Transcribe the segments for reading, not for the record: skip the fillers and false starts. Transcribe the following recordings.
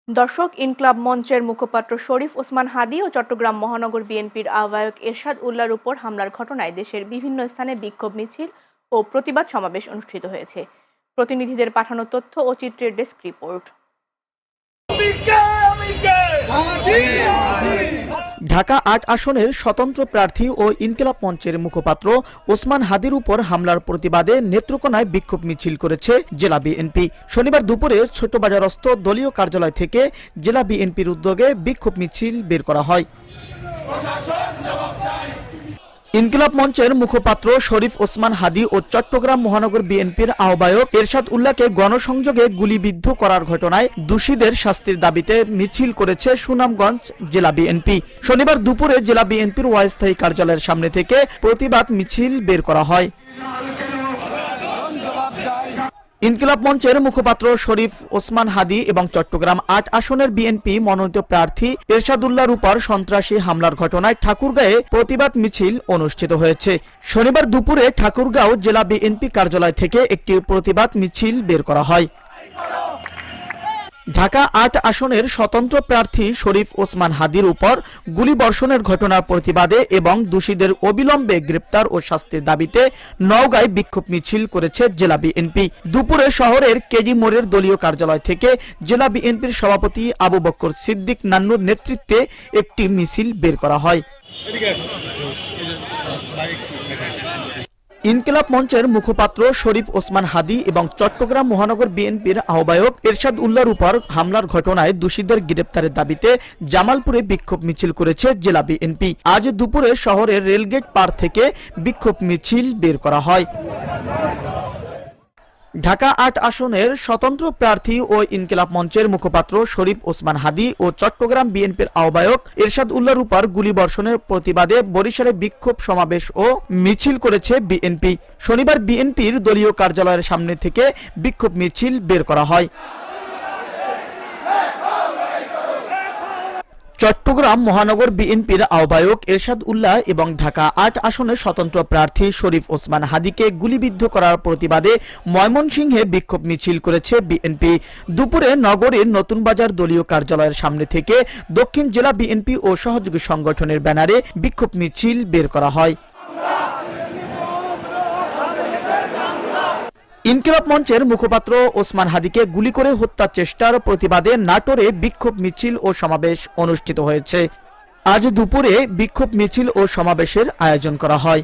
দর্শক, ইনকিলাব মঞ্চের মুখপাত্র শরীফ ওসমান হাদী ও চট্টগ্রাম মহানগর বিএনপির আহ্বায়ক এরশাদ উল্লাহর উপর হামলার ঘটনায় দেশের বিভিন্ন স্থানে বিক্ষোভ মিছিল ও প্রতিবাদ সমাবেশ অনুষ্ঠিত হয়েছে। প্রতিনিধিদের পাঠানো তথ্য ও চিত্রের ডেস্ক রিপোর্ট। ঢাকা ৮ আসনের স্বতন্ত্র প্রার্থী ও ইনকিলাব মঞ্চের মুখপাত্র ওসমান হাদীর উপর হামলার প্রতিবাদে নেত্রকোনায় বিক্ষোভ মিছিল করেছে জেলা বিএনপি। শনিবার দুপুরে ছোটবাজারস্থ দলীয় কার্যালয় থেকে জেলা বিএনপির উদ্যোগে বিক্ষোভ মিছিল বের করা হয়। ইনকিলাব মঞ্চের মুখপাত্র শরীফ ওসমান হাদী ও চট্টগ্রাম মহানগর বিএনপির আহ্বায়ক এরশাদ উল্লাহকে গণসংযোগে গুলিবিদ্ধ করার ঘটনায় দোষীদের শাস্তির দাবিতে মিছিল করেছে সুনামগঞ্জ জেলা বিএনপি। শনিবার দুপুরে জেলা বিএনপির অস্থায়ী কার্যালয়ের সামনে থেকে প্রতিবাদ মিছিল বের করা হয়। ইনকিলাব মঞ্চের মুখপাত্র শরীফ ওসমান হাদী এবং চট্টগ্রাম ৮ আসনের বিএনপি মনোনীত প্রার্থী এরশাদ উল্লাহর উপর সন্ত্রাসী হামলার ঘটনায় ঠাকুরগাঁয়ে প্রতিবাদ মিছিল অনুষ্ঠিত হয়েছে। শনিবার দুপুরে ঠাকুরগাঁও জেলা বিএনপি কার্যালয় থেকে একটি প্রতিবাদ মিছিল বের করা হয়। ঢাকা ৮ আসনের স্বতন্ত্র প্রার্থী শরীফ ওসমান হাদীর উপর গুলিবর্ষণের ঘটনার প্রতিবাদে এবং দোষীদের অবিলম্বে গ্রেপ্তার ও শাস্তির দাবিতে নওগাঁয় বিক্ষোভ মিছিল করেছে জেলা বিএনপি। দুপুরে শহরের কেজি মোড়ের দলীয় কার্যালয় থেকে জেলা বিএনপির সভাপতি আবু বকর সিদ্দিক নান্নুর নেতৃত্বে একটি মিছিল বের করা হয়। ইনকিলাব মঞ্চের মুখপাত্র শরীফ ওসমান হাদী এবং চট্টগ্রাম মহানগর বিএনপির আহ্বায়ক এরশাদ উল্লাহর উপর হামলার ঘটনায় দোষীদের গ্রেপ্তারের দাবিতে জামালপুরে বিক্ষোভ মিছিল করেছে জেলা বিএনপি। আজ দুপুরে শহরের রেলগেট পার থেকে বিক্ষোভ মিছিল বের করা হয়। ঢাকা ৮ আসনের স্বতন্ত্র প্রার্থী ও ইনকিলাব মঞ্চের মুখপাত্র শরীফ ওসমান হাদী ও চট্টগ্রাম বিএনপির আহ্বায়ক এরশাদ উল্লাহর উপর গুলিবর্ষণের প্রতিবাদে বরিশালে বিক্ষোভ সমাবেশ ও মিছিল করেছে বিএনপি। শনিবার বিএনপির দলীয় কার্যালয়ের সামনে থেকে বিক্ষোভ মিছিল বের করা হয়। চট্টগ্রাম মহানগর বিএনপির আহ্বায়ক এরশাদ উল্লাহ এবং ঢাকা ৮ আসনের স্বতন্ত্র প্রার্থী শরীফ ওসমান হাদীকে গুলিবিদ্ধ করার প্রতিবাদে ময়মনসিংহে বিক্ষোভ মিছিল করেছে বিএনপি। দুপুরে নগরীর নতুন বাজার দলীয় কার্যালয়ের সামনে থেকে দক্ষিণ জেলা বিএনপি ও সহযোগী সংগঠনের ব্যানারে বিক্ষোভ মিছিল বের করা হয়। ইনকিলাব মঞ্চের মুখপাত্র ওসমান হাদীকে গুলি করে হত্যার চেষ্টার প্রতিবাদে নাটোরে বিক্ষোভ মিছিল ও সমাবেশ অনুষ্ঠিত হয়েছে। আজ দুপুরে বিক্ষোভ মিছিল ও সমাবেশের আয়োজন করা হয়।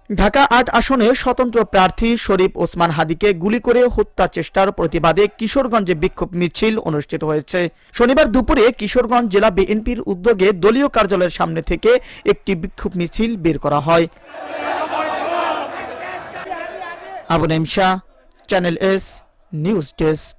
ঢাকা ৮ আসনে স্বতন্ত্র প্রার্থী শরীফ ওসমান হাদীকে গুলি করে হত্যা চেষ্টার প্রতিবাদে কিশোরগঞ্জে বিক্ষোভ মিছিল অনুষ্ঠিত হয়েছে। শনিবার দুপুরে কিশোরগঞ্জ জেলা বিএনপির উদ্যোগে দলীয় কার্যালয়ের সামনে থেকে একটি বিক্ষোভ মিছিল বের করা হয়। Abu Naim Shah, channel S news desk.